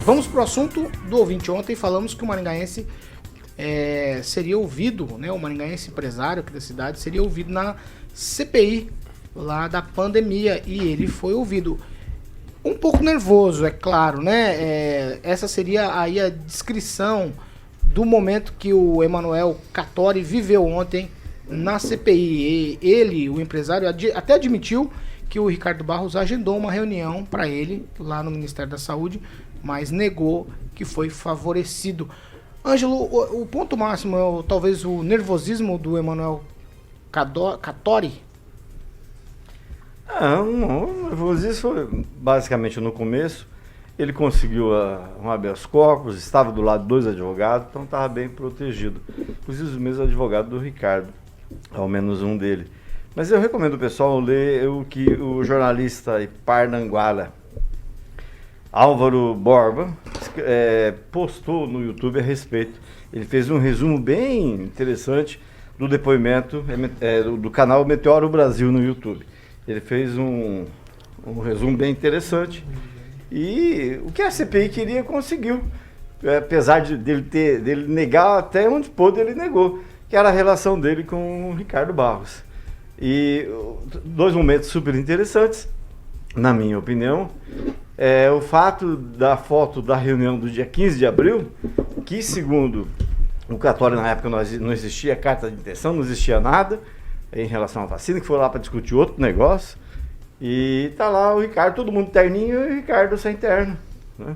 Vamos para o assunto do ouvinte. Ontem falamos que o maringaense seria ouvido, né? O maringaense empresário aqui da cidade seria ouvido na CPI lá da pandemia, e ele foi ouvido. Um pouco nervoso, é claro, né? Essa seria aí a descrição do momento que o Emanuel Cattori viveu ontem na CPI. E ele, o empresário, até admitiu que o Ricardo Barros agendou uma reunião para ele lá no Ministério da Saúde, mas negou que foi favorecido. Ângelo, o ponto máximo é talvez o nervosismo do Emanuel Cattori? O nervosismo foi basicamente no começo. Ele conseguiu um habeas corpus, estava do lado de 2 advogados, então estava bem protegido. Inclusive o mesmo advogado do Ricardo, ao menos um dele. Mas eu recomendo o pessoal ler o que o jornalista Parnanguara, Álvaro Borba, postou no YouTube a respeito. Ele fez um resumo bem interessante do depoimento do canal Meteoro Brasil no YouTube. Ele fez um resumo bem interessante e o que a CPI queria conseguiu, apesar dele negar até onde pôde, ele negou, que era a relação dele com o Ricardo Barros. E 2 momentos super interessantes, na minha opinião, o fato da foto da reunião do dia 15 de abril, que segundo o Cattori na época não existia carta de intenção, não existia nada em relação à vacina, que foi lá para discutir outro negócio, e tá lá o Ricardo, todo mundo terninho, e o Ricardo sem terno, né?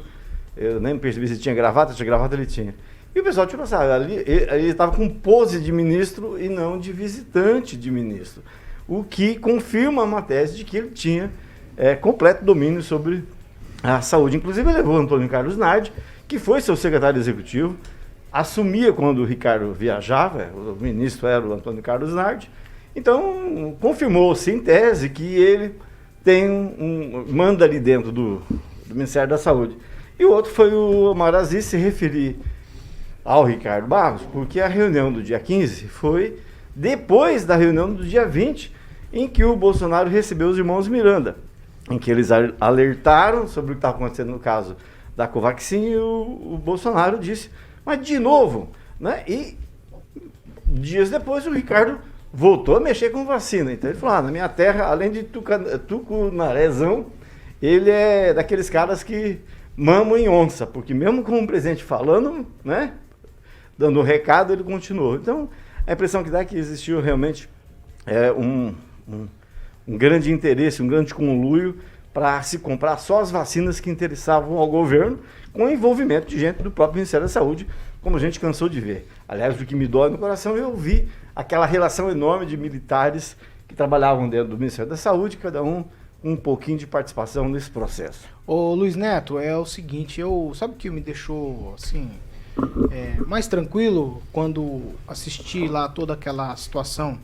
Eu nem percebi se tinha gravata ele tinha. E o pessoal tirou, sabe, ali ele estava com pose de ministro e não de visitante de ministro, o que confirma uma tese de que ele tinha completo domínio sobre a saúde. Inclusive ele levou o Antônio Carlos Nardi, que foi seu secretário executivo, assumia quando o Ricardo viajava, o ministro era o Antônio Carlos Nardi. Então, confirmou-se em tese que ele manda ali dentro do Ministério da Saúde. E o outro foi o Marazi se referir ao Ricardo Barros, porque a reunião do dia 15 foi depois da reunião do dia 20, em que o Bolsonaro recebeu os irmãos Miranda, em que eles alertaram sobre o que estava acontecendo no caso da Covaxin, e o Bolsonaro disse, mas de novo, né? E dias depois o Ricardo voltou a mexer com vacina. Então ele falou, na minha terra, além de tucunarezão, ele é daqueles caras que mamam em onça, porque mesmo com o presidente falando, né, dando um recado, ele continuou. Então, a impressão que dá é que existiu realmente um grande interesse, um grande conluio para se comprar só as vacinas que interessavam ao governo, com o envolvimento de gente do próprio Ministério da Saúde, como a gente cansou de ver. Aliás, o que me dói no coração, eu vi aquela relação enorme de militares que trabalhavam dentro do Ministério da Saúde, cada um com um pouquinho de participação nesse processo. Ô Luiz Neto, é o seguinte, sabe o que me deixou assim mais tranquilo quando assisti lá toda aquela situação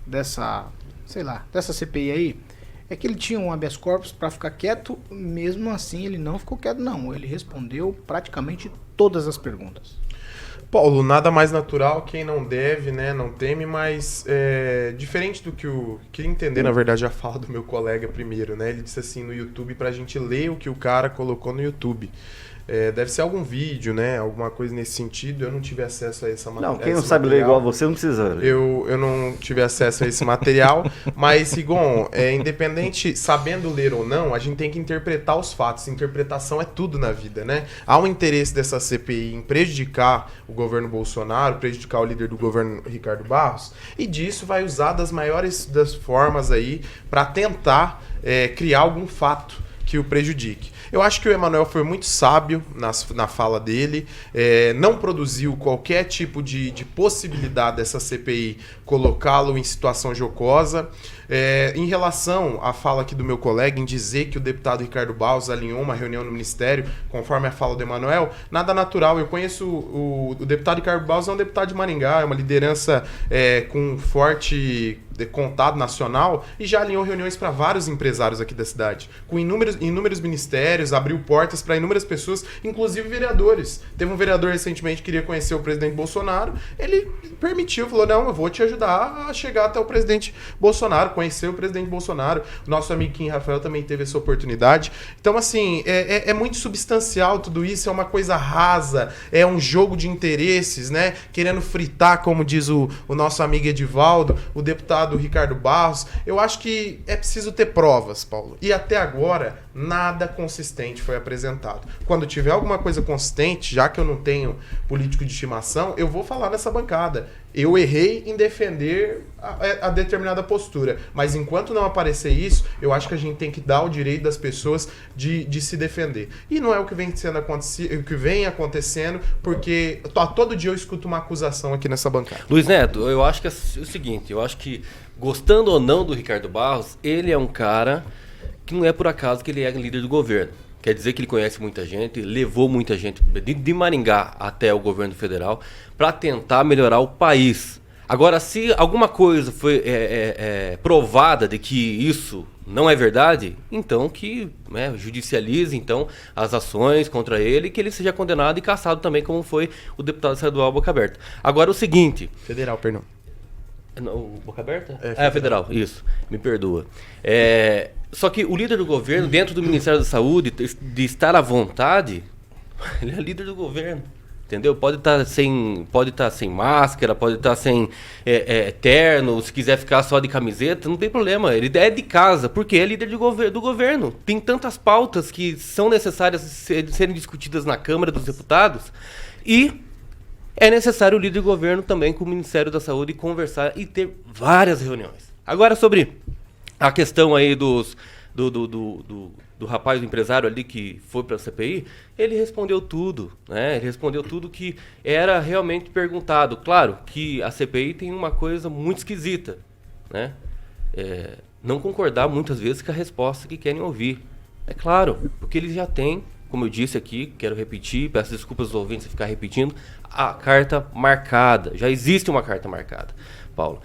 dessa CPI aí? É que ele tinha um habeas corpus para ficar quieto, mesmo assim ele não ficou quieto não, ele respondeu praticamente todas as perguntas. Paulo, nada mais natural, quem não deve, né, não teme, mas diferente do que queria entender, na verdade, a fala do meu colega primeiro, né, ele disse assim no YouTube pra gente ler o que o cara colocou no YouTube. Deve ser algum vídeo, né? Alguma coisa nesse sentido. Eu não tive acesso a essa matéria. Não, quem não sabe ler igual a você não precisa ler. Eu não tive acesso a esse material, mas, Rigon, independente, sabendo ler ou não, a gente tem que interpretar os fatos. Interpretação é tudo na vida, né? Há um interesse dessa CPI em prejudicar o governo Bolsonaro, prejudicar o líder do governo, Ricardo Barros, e disso vai usar das maiores das formas aí para tentar criar algum fato que o prejudique. Eu acho que o Emanuel foi muito sábio na fala dele, não produziu qualquer tipo de possibilidade dessa CPI colocá-lo em situação jocosa. Em relação à fala aqui do meu colega, em dizer que o deputado Ricardo Barros alinhou uma reunião no Ministério, conforme a fala do Emanuel, nada natural. Eu conheço o deputado Ricardo Barros, é um deputado de Maringá, é uma liderança com forte contado nacional e já alinhou reuniões para vários empresários aqui da cidade, com inúmeros ministérios, abriu portas para inúmeras pessoas, inclusive vereadores. Teve um vereador recentemente que queria conhecer o presidente Bolsonaro, ele permitiu, falou, não, eu vou te ajudar a chegar até o presidente Bolsonaro, conhecer o presidente Bolsonaro. O nosso amiguinho Rafael também teve essa oportunidade. Então, assim, é muito substancial tudo isso, é uma coisa rasa, é um jogo de interesses, né? Querendo fritar, como diz o nosso amigo Edivaldo, o deputado Ricardo Barros. Eu acho que é preciso ter provas, Paulo. E até agora, nada consistente foi apresentado. Quando tiver alguma coisa consistente, já que eu não tenho político de estimação, eu vou falar nessa bancada. Eu errei em defender a determinada postura. Mas enquanto não aparecer isso, eu acho que a gente tem que dar o direito das pessoas de se defender. E não é o que vem o que vem acontecendo, porque todo dia eu escuto uma acusação aqui nessa bancada. Luiz Neto, eu acho que é o seguinte, eu acho que, gostando ou não do Ricardo Barros, ele é um cara que não é por acaso que ele é líder do governo. Quer dizer que ele conhece muita gente, levou muita gente de Maringá até o governo federal para tentar melhorar o país. Agora, se alguma coisa foi provada de que isso não é verdade, então que judicialize então, as ações contra ele e que ele seja condenado e cassado também, como foi o deputado estadual Boca Aberta. Agora, o seguinte... Federal, perdão. O Boca Aberta? Federal. Federal, isso. Me perdoa. Só que o líder do governo, dentro do Ministério da Saúde, de estar à vontade, ele é líder do governo. Entendeu? Pode estar sem máscara, pode estar sem terno, se quiser ficar só de camiseta, não tem problema. Ele é de casa, porque é líder do governo. Tem tantas pautas que são necessárias serem discutidas na Câmara dos Deputados e é necessário o líder do governo também com o Ministério da Saúde conversar e ter várias reuniões. Agora, sobre a questão aí do rapaz, do empresário ali que foi para a CPI, ele respondeu tudo, né? Ele respondeu tudo que era realmente perguntado. Claro que a CPI tem uma coisa muito esquisita, né? Não concordar muitas vezes com a resposta que querem ouvir. É claro, porque eles já têm, como eu disse aqui, quero repetir, peço desculpas aos ouvintes se ficar repetindo, a carta marcada. Já existe uma carta marcada, Paulo.